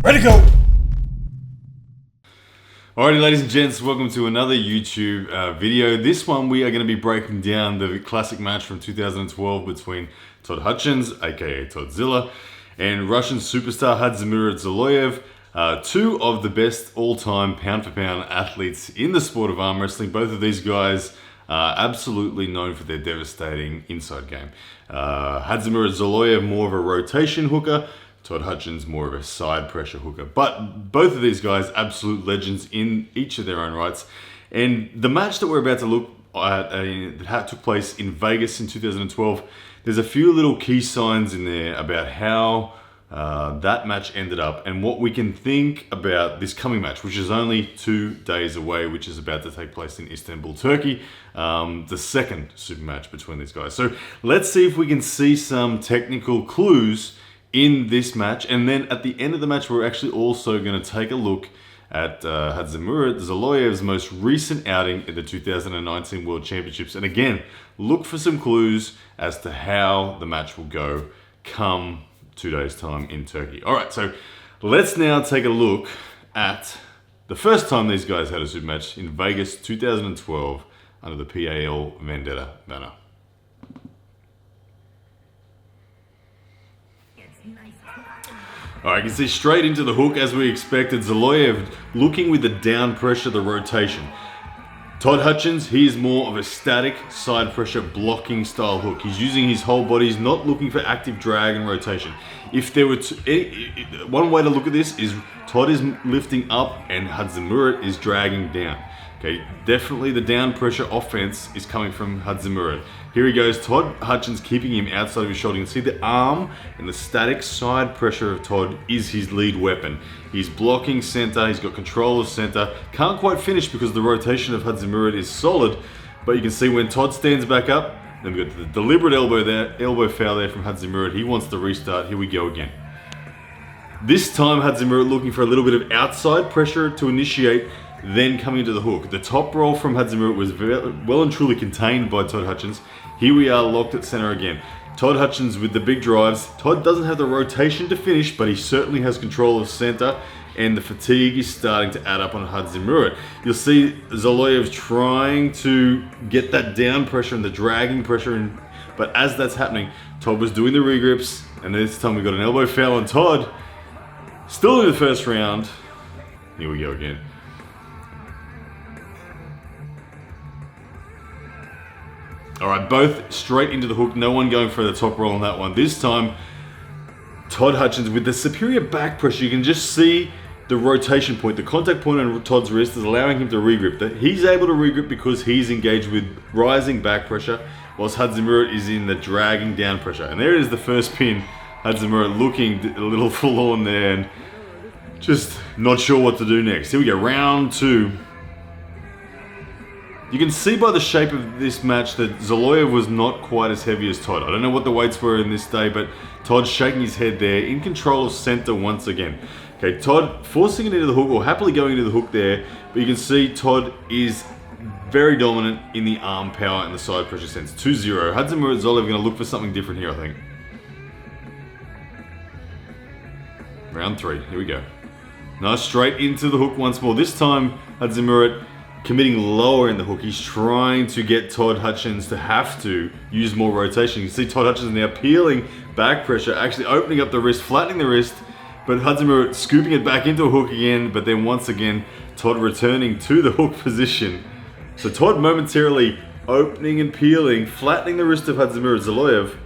Ready to go! Alrighty, ladies and gents, welcome to another YouTube video. This one we are going to be breaking down the classic match from 2012 between Todd Hutchings, aka Todzilla, and Russian superstar Khadzhimurat Zoloev, two of the best all-time pound-for-pound athletes in the sport of arm wrestling. Both of these guys are absolutely known for their devastating inside game. Khadzhimurat Zoloev more of a rotation hooker, Todd Hutchings more of a side pressure hooker. But both of these guys, absolute legends in each of their own rights. And the match that we're about to look at that took place in Vegas in 2012, there's a few little key signs in there about how that match ended up and what we can think about this coming match, which is only 2 days away, which is about to take place in Istanbul, Turkey, the second super match between these guys. So let's see if we can see some technical clues in this match, and then at the end of the match we're actually also going to take a look at Khadzhimurat Zoloev's most recent outing at the 2019 World Championships, and again look for some clues as to how the match will go come 2 days time in Turkey. Alright, so let's now take a look at the first time these guys had a super match in Vegas 2012 under the PAL Vendetta banner. Alright, you can see straight into the hook as we expected. Zoloev looking with the down pressure, the rotation. Todd Hutchings, he is more of a static side pressure blocking style hook. He's using his whole body. He's not looking for active drag and rotation. If there were one way to look at this is Todd is lifting up and Khadzhimurat is dragging down. Okay, definitely the down pressure offense is coming from Khadzhimurat. Here he goes, Todd Hutchings keeping him outside of his shoulder. You can see the arm and the static side pressure of Todd is his lead weapon. He's blocking center, he's got control of center. Can't quite finish because the rotation of Khadzhimurat is solid, but you can see when Todd stands back up, then we've got the deliberate elbow foul there from Khadzhimurat. He wants to restart, here we go again. This time Khadzhimurat looking for a little bit of outside pressure to initiate, then coming to the hook. The top roll from Khadzhimurat was well and truly contained by Todd Hutchings. Here we are locked at center again. Todd Hutchings with the big drives. Todd doesn't have the rotation to finish, but he certainly has control of center, and the fatigue is starting to add up on Khadzhimurat. You'll see Zoloev trying to get that down pressure and the dragging pressure in, but as that's happening, Todd was doing the regrips, and this time we got an elbow foul on Todd. Still in the first round. Here we go again. Alright, both straight into the hook, no one going for the top roll on that one. This time, Todd Hutchings with the superior back pressure, you can just see the rotation point, the contact point on Todd's wrist is allowing him to regrip. He's able to regrip because he's engaged with rising back pressure, whilst Khadzhimurat is in the dragging down pressure. And there is the first pin. Khadzhimurat looking a little forlorn there and just not sure what to do next. Here we go, round two. You can see by the shape of this match that Zoloev was not quite as heavy as Todd. I don't know what the weights were in this day, but Todd's shaking his head there, in control of center once again. Okay, Todd forcing it into the hook, or happily going into the hook there, but you can see Todd is very dominant in the arm power and the side pressure sense. 2-0. Khadzhimurat Zoloev going to look for something different here, I think. Round three, here we go. Nice, straight into the hook once more. This time, Khadzhimurat committing lower in the hook. He's trying to get Todd Hutchings to have to use more rotation. You can see Todd Hutchings now peeling back pressure, actually opening up the wrist, flattening the wrist, but Khadzhimurat scooping it back into a hook again, but then once again, Todd returning to the hook position. So Todd momentarily opening and peeling, flattening the wrist of Khadzhimurat Zoloev,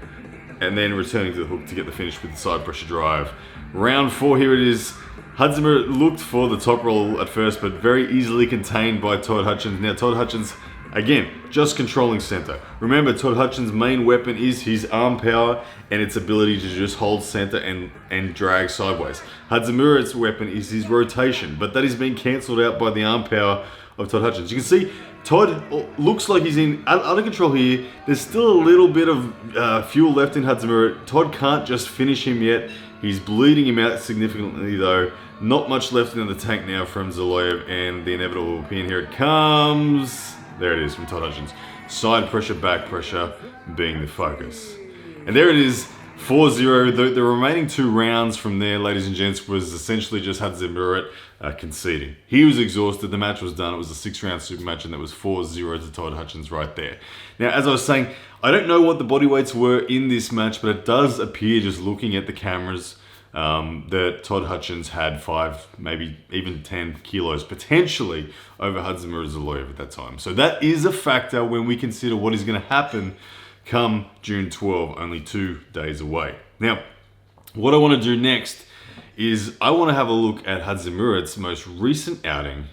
and then returning to the hook to get the finish with the side pressure drive. Round four, here it is. Khadzhimurat looked for the top roll at first, but very easily contained by Todd Hutchings. Now Todd Hutchings, again, just controlling center. Remember, Todd Hutchings' main weapon is his arm power and its ability to just hold center and drag sideways. Khadzhimurat's weapon is his rotation, but that is being cancelled out by the arm power of Todd Hutchings. You can see Todd looks like he's in under control here. There's still a little bit of fuel left in Khadzhimurat. Todd can't just finish him yet. He's bleeding him out significantly though. Not much left in the tank now from Zoloev, and the inevitable pin. Here it comes. There it is from Todd Hutchings. Side pressure, back pressure being the focus. And there it is. 4-0. The remaining 2 rounds from there, ladies and gents, was essentially just Khadzhimurat conceding. He was exhausted. The match was done. It was a 6-round super match, and it was 4-0 to Todd Hutchings right there. Now, as I was saying, I don't know what the body weights were in this match, but it does appear, just looking at the cameras, that Todd Hutchings had 5, maybe even 10 kilos potentially over Khadzhimurat Zoloev at that time. So that is a factor when we consider what is going to happen come June 12, only 2 days away. Now, what I want to do next is I want to have a look at Khadzhimurat's most recent outing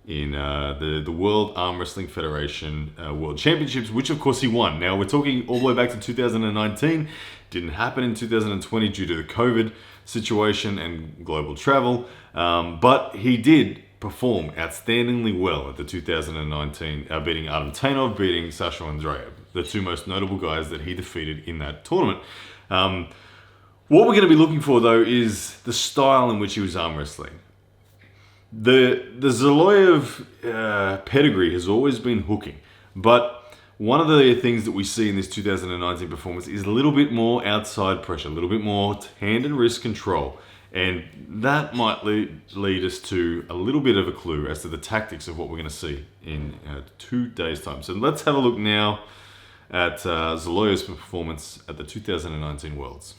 in the World Arm Wrestling Federation World Championships, which of course he won. Now, we're talking all the way back to 2019. Didn't happen in 2020 due to the COVID situation and global travel, but he did perform outstandingly well at the 2019, beating Artem beating Sasha Andreev, the 2 most notable guys that he defeated in that tournament. What we're going to be looking for, though, is the style in which he was arm wrestling. The Zoloev pedigree has always been hooking, but one of the things that we see in this 2019 performance is a little bit more outside pressure, a little bit more hand and wrist control. And that might lead us to a little bit of a clue as to the tactics of what we're going to see in 2 days' time. So let's have a look now at Zoloev's performance at the 2019 Worlds.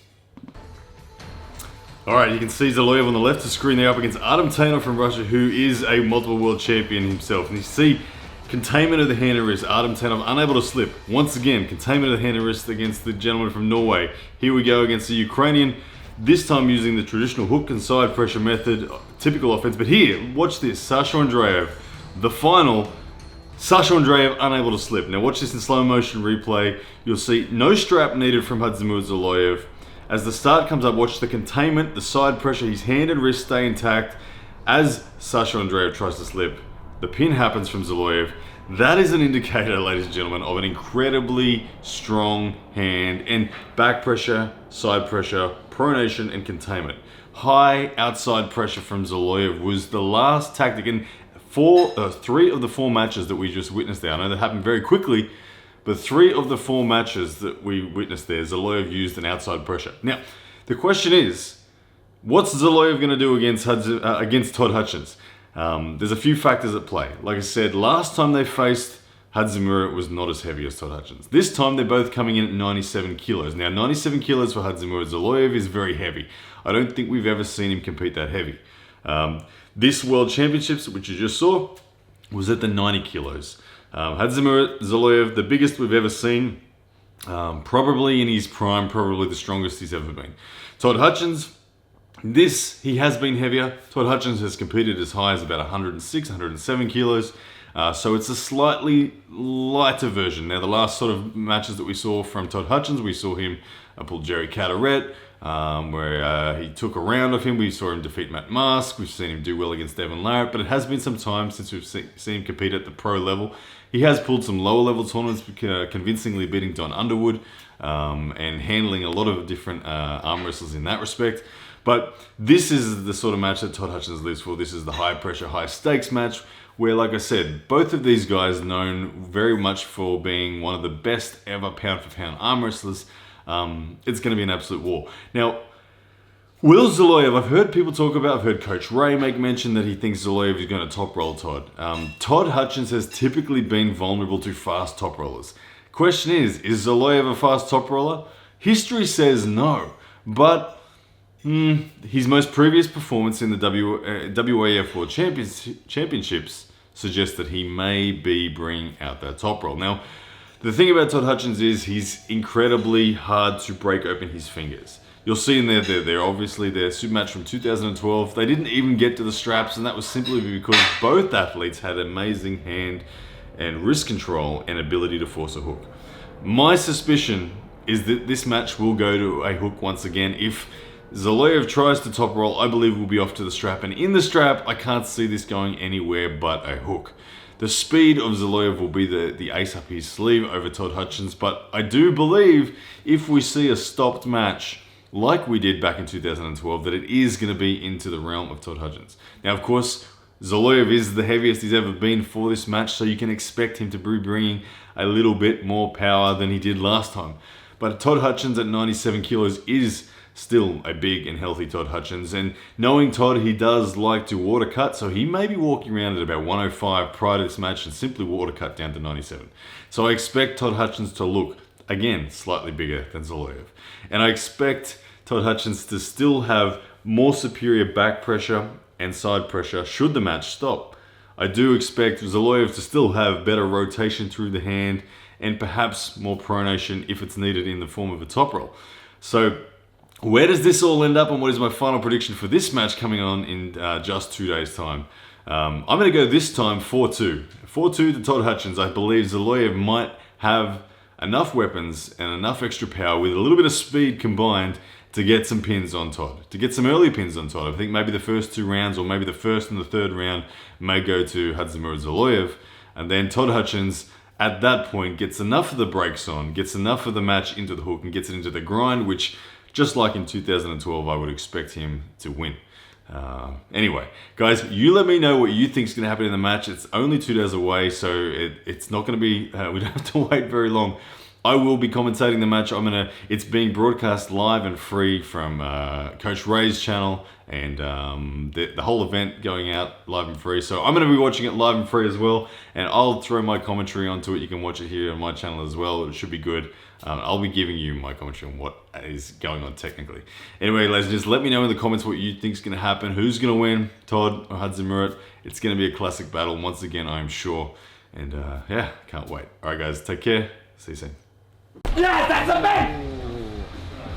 All right, you can see Zoloev on the left of the screen there up against Artem from Russia, who is a multiple world champion himself. And you see containment of the hand and wrist. Artem unable to slip. Once again, containment of the hand and wrist against the gentleman from Norway. Here we go against the Ukrainian. This time using the traditional hook and side pressure method, typical offense. But here, watch this, Sasha Andreev, the final, Sasha Andreev unable to slip. Now watch this in slow motion replay. You'll see no strap needed from Khadzhimurat Zoloev. As the start comes up, watch the containment, the side pressure, his hand and wrist stay intact. As Sasha Andreev tries to slip, the pin happens from Zoloev. That is an indicator, ladies and gentlemen, of an incredibly strong hand and back pressure, side pressure, pronation, and containment. High outside pressure from Zoloev was the last tactic, and 3 of the 4 matches that we just witnessed there, I know that happened very quickly, but 3 of the 4 matches that we witnessed there, Zoloev used an outside pressure. Now, the question is, what's Zoloev going to do against Todd Hutchings? There's a few factors at play. Like I said, last time they faced, Khadzhimurat was not as heavy as Todd Hutchings. This time they're both coming in at 97 kilos. Now 97 kilos for Khadzhimurat Zoloev is very heavy. I don't think we've ever seen him compete that heavy. This World Championships, which you just saw, was at the 90 kilos. Khadzhimurat Zoloev, the biggest we've ever seen, probably in his prime, probably the strongest he's ever been. Todd Hutchings, he has been heavier. Todd Hutchings has competed as high as about 106, 107 kilos. So it's a slightly lighter version. Now, the last sort of matches that we saw from Todd Hutchings, we saw him pull Jerry Carteret, where he took a round of him. We saw him defeat Matt Mask. We've seen him do well against Devin Larratt, but it has been some time since we've seen him compete at the pro level. He has pulled some lower level tournaments, convincingly beating Don Underwood and handling a lot of different arm wrestlers in that respect. But this is the sort of match that Todd Hutchings lives for. This is the high pressure, high stakes match where, like I said, both of these guys known very much for being one of the best ever pound for pound arm wrestlers. It's going to be an absolute war. Now, will Zoloev, I've heard Coach Ray make mention that he thinks Zoloev is going to top roll Todd. Todd Hutchings has typically been vulnerable to fast top rollers. Question is Zoloev a fast top roller? History says no, but his most previous performance in the WAF World Championships suggests that he may be bringing out that top roll. Now, the thing about Todd Hutchings is he's incredibly hard to break open his fingers. You'll see in there, obviously their super match from 2012. They didn't even get to the straps, and that was simply because both athletes had amazing hand and wrist control and ability to force a hook. My suspicion is that this match will go to a hook once again. If Zoloev tries to top roll, I believe we'll be off to the strap. And in the strap, I can't see this going anywhere but a hook. The speed of Zoloev will be the ace up his sleeve over Todd Hutchings. But I do believe if we see a stopped match like we did back in 2012, that it is going to be into the realm of Todd Hutchings. Now, of course, Zoloev is the heaviest he's ever been for this match, so you can expect him to be bringing a little bit more power than he did last time. but Todd Hutchings at 97 kilos is still a big and healthy Todd Hutchings. And knowing Todd, he does like to water cut, so he may be walking around at about 105 prior to this match and simply water cut down to 97. So I expect Todd Hutchings to look, again, slightly bigger than Zoloev. And I expect Todd Hutchings to still have more superior back pressure and side pressure should the match stop. I do expect Zoloev to still have better rotation through the hand and perhaps more pronation if it's needed in the form of a top roll. So where does this all end up, and what is my final prediction for this match coming on in just 2 days' time? I'm going to go this time 4-2. 4-2 to Todd Hutchings. I believe Zoloev might have enough weapons and enough extra power with a little bit of speed combined to get some pins on Todd, to get some early pins on Todd. I think maybe the first 2 rounds, or maybe the first and the third round, may go to Khadzhimurat Zoloev, and then Todd Hutchings at that point gets enough of the brakes on, gets enough of the match into the hook, and gets it into the grind, which, just like in 2012, I would expect him to win. Anyway, guys, you let me know what you think is going to happen in the match. It's only 2 days away, so it's not going to be, we don't have to wait very long. I will be commentating the match. It's being broadcast live and free from Coach Ray's channel, and the whole event going out live and free. So I'm going to be watching it live and free as well, and I'll throw my commentary onto it. You can watch it here on my channel as well. It should be good. I'll be giving you my commentary on what is going on technically. Anyway, ladies, just let me know in the comments what you think is going to happen. Who's going to win, Todd or Khadzhimurat? It's going to be a classic battle once again, I'm sure. And yeah, can't wait. All right, guys, take care. See you soon. Yes, that's a man!